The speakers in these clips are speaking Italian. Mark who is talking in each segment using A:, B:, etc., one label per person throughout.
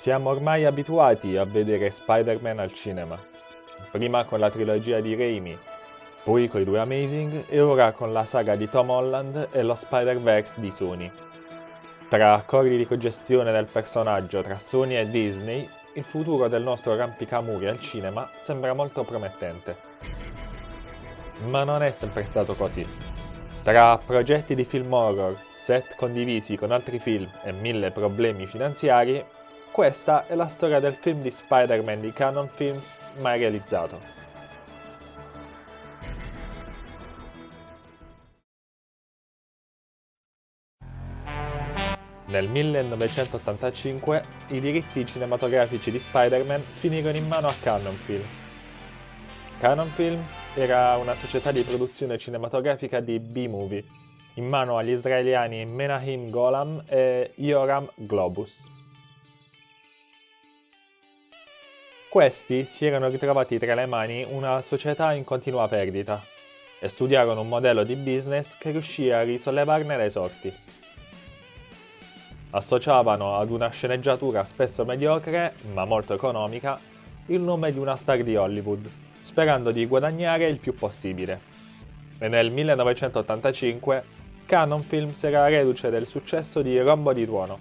A: Siamo ormai abituati a vedere Spider-Man al cinema, prima con la trilogia di Raimi, poi con i due Amazing e ora con la saga di Tom Holland e lo Spider-Verse di Sony. Tra accordi di cogestione del personaggio tra Sony e Disney, il futuro del nostro rampicamuri al cinema sembra molto promettente. Ma non è sempre stato così. Tra progetti di film horror, set condivisi con altri film e 1000 problemi finanziari, questa è la storia del film di Spider-Man di Cannon Films mai realizzato. Nel 1985 i diritti cinematografici di Spider-Man finirono in mano a Cannon Films. Cannon Films era una società di produzione cinematografica di B-movie, in mano agli israeliani Menahem Golan e Yoram Globus. Questi si erano ritrovati tra le mani una società in continua perdita e studiarono un modello di business che riuscì a risollevarne le sorti. Associavano ad una sceneggiatura spesso mediocre, ma molto economica, il nome di una star di Hollywood, sperando di guadagnare il più possibile. E nel 1985 Cannon Films era reduce del successo di Rombo di Tuono,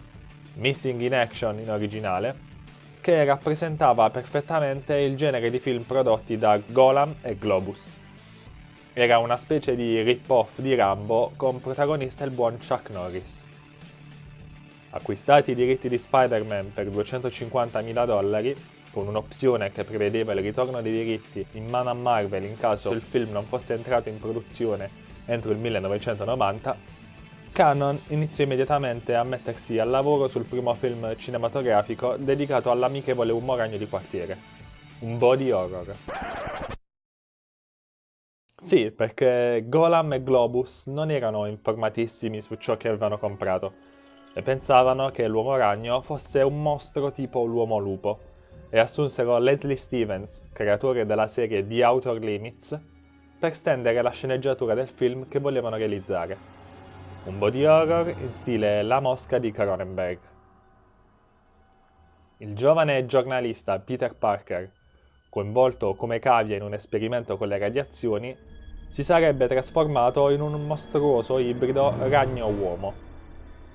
A: Missing in Action in originale, che rappresentava perfettamente il genere di film prodotti da Golan e Globus. Era una specie di rip-off di Rambo con protagonista il buon Chuck Norris. Acquistati i diritti di Spider-Man per $250.000, con un'opzione che prevedeva il ritorno dei diritti in mano a Marvel in caso il film non fosse entrato in produzione entro il 1990, Cannon iniziò immediatamente a mettersi al lavoro sul primo film cinematografico dedicato all'amichevole umoragno di quartiere, un body horror. Sì, perché Golan e Globus non erano informatissimi su ciò che avevano comprato e pensavano che l'uomo ragno fosse un mostro tipo l'uomo lupo e assunsero Leslie Stevens, creatore della serie The Outer Limits, per stendere la sceneggiatura del film che volevano realizzare. Un body horror in stile La Mosca di Cronenberg. Il giovane giornalista Peter Parker, coinvolto come cavia in un esperimento con le radiazioni, si sarebbe trasformato in un mostruoso ibrido ragno-uomo.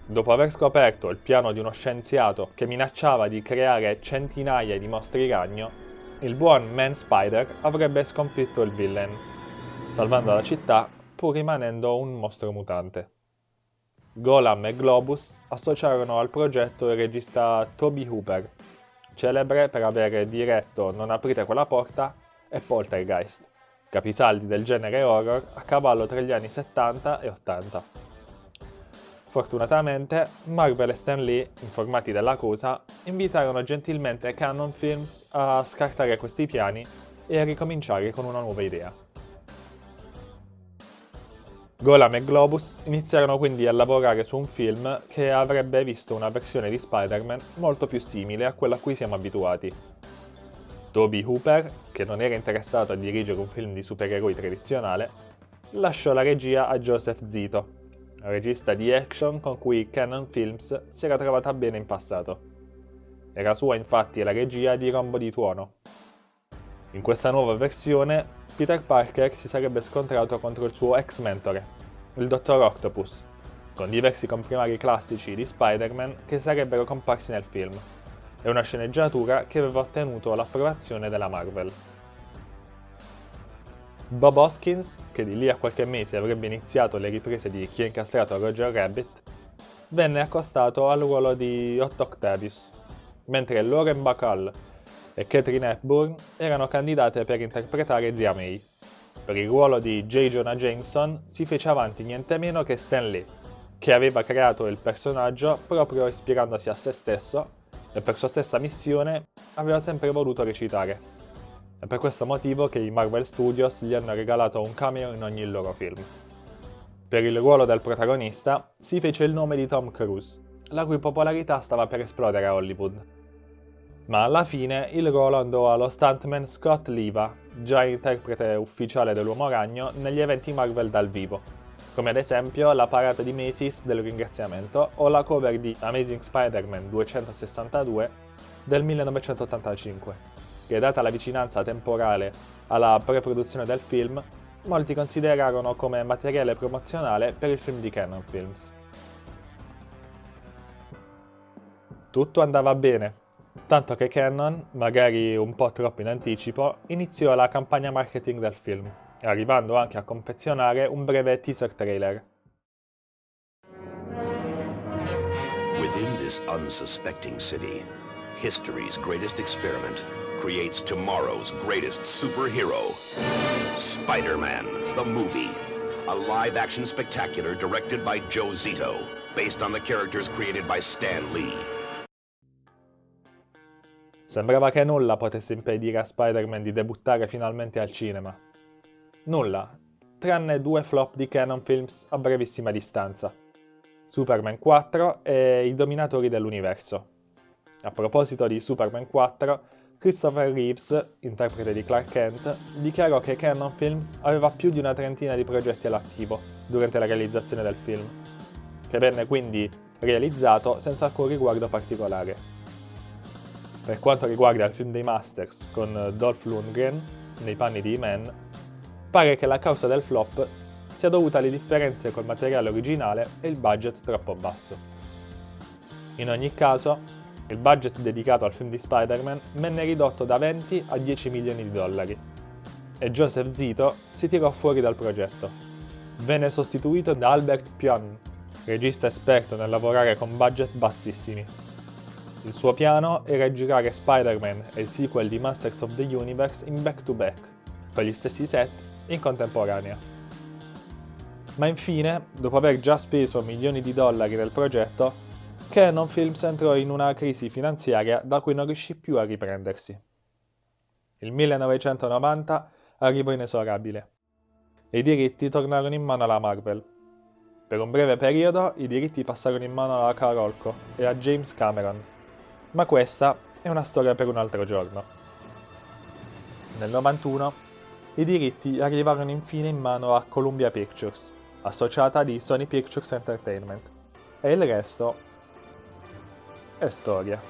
A: Dopo aver scoperto il piano di uno scienziato che minacciava di creare centinaia di mostri ragno, il buon Man Spider avrebbe sconfitto il villain, salvando la città pur rimanendo un mostro mutante. Golan e Globus associarono al progetto il regista Tobe Hooper, celebre per aver diretto Non aprite quella porta e Poltergeist, capisaldi del genere horror a cavallo tra gli anni 70 e 80. Fortunatamente, Marvel e Stan Lee, informati della cosa, invitarono gentilmente Cannon Films a scartare questi piani e a ricominciare con una nuova idea. Golan e Globus iniziarono quindi a lavorare su un film che avrebbe visto una versione di Spider-Man molto più simile a quella a cui siamo abituati. Tobe Hooper, che non era interessato a dirigere un film di supereroi tradizionale, lasciò la regia a Joseph Zito, regista di action con cui Cannon Films si era trovata bene in passato. Era sua infatti la regia di Rombo di Tuono. In questa nuova versione, Peter Parker si sarebbe scontrato contro il suo ex-mentore, il Dottor Octopus, con diversi comprimari classici di Spider-Man che sarebbero comparsi nel film, e una sceneggiatura che aveva ottenuto l'approvazione della Marvel. Bob Hoskins, che di lì a qualche mese avrebbe iniziato le riprese di Chi ha incastrato Roger Rabbit, venne accostato al ruolo di Otto Octavius, mentre Lauren Bacall e Katharine Hepburn erano candidate per interpretare Zia May. Per il ruolo di J. Jonah Jameson si fece avanti niente meno che Stan Lee, che aveva creato il personaggio proprio ispirandosi a se stesso e per sua stessa missione aveva sempre voluto recitare. È per questo motivo che i Marvel Studios gli hanno regalato un cameo in ogni loro film. Per il ruolo del protagonista si fece il nome di Tom Cruise, la cui popolarità stava per esplodere a Hollywood. Ma alla fine il ruolo andò allo stuntman Scott Liva, già interprete ufficiale dell'Uomo Ragno negli eventi Marvel dal vivo, come ad esempio la parata di Macy's del ringraziamento o la cover di Amazing Spider-Man 262 del 1985, che data la vicinanza temporale alla pre-produzione del film, molti considerarono come materiale promozionale per il film di Cannon Films. Tutto andava bene, tanto che Cannon, magari un po' troppo in anticipo, iniziò la campagna marketing del film, arrivando anche a confezionare un breve teaser trailer.
B: Within this unsuspecting city, history's greatest experiment creates tomorrow's greatest superhero, Spider-Man, the movie. A live-action spectacular directed by Joe Zito, based on the characters created by Stan Lee.
A: Sembrava che nulla potesse impedire a Spider-Man di debuttare finalmente al cinema. Nulla, tranne 2 flop di Cannon Films a brevissima distanza. Superman 4 e I Dominatori dell'Universo. A proposito di Superman 4, Christopher Reeves, interprete di Clark Kent, dichiarò che Cannon Films aveva più di una trentina di progetti all'attivo durante la realizzazione del film, che venne quindi realizzato senza alcun riguardo particolare. Per quanto riguarda il film dei Masters con Dolph Lundgren, nei panni di He-Man, pare che la causa del flop sia dovuta alle differenze col materiale originale e il budget troppo basso. In ogni caso, il budget dedicato al film di Spider-Man venne ridotto da 20 a 10 milioni di dollari e Joseph Zito si tirò fuori dal progetto. Venne sostituito da Albert Pyun, regista esperto nel lavorare con budget bassissimi. Il suo piano era girare Spider-Man e il sequel di Masters of the Universe in back-to-back, con gli stessi set, in contemporanea. Ma infine, dopo aver già speso milioni di dollari nel progetto, Cannon Films entrò in una crisi finanziaria da cui non riuscì più a riprendersi. Il 1990 arrivò inesorabile e i diritti tornarono in mano alla Marvel. Per un breve periodo i diritti passarono in mano alla Carolco e a James Cameron, ma questa è una storia per un altro giorno. Nel 91 i diritti arrivarono infine in mano a Columbia Pictures, associata di Sony Pictures Entertainment, e il resto è storia.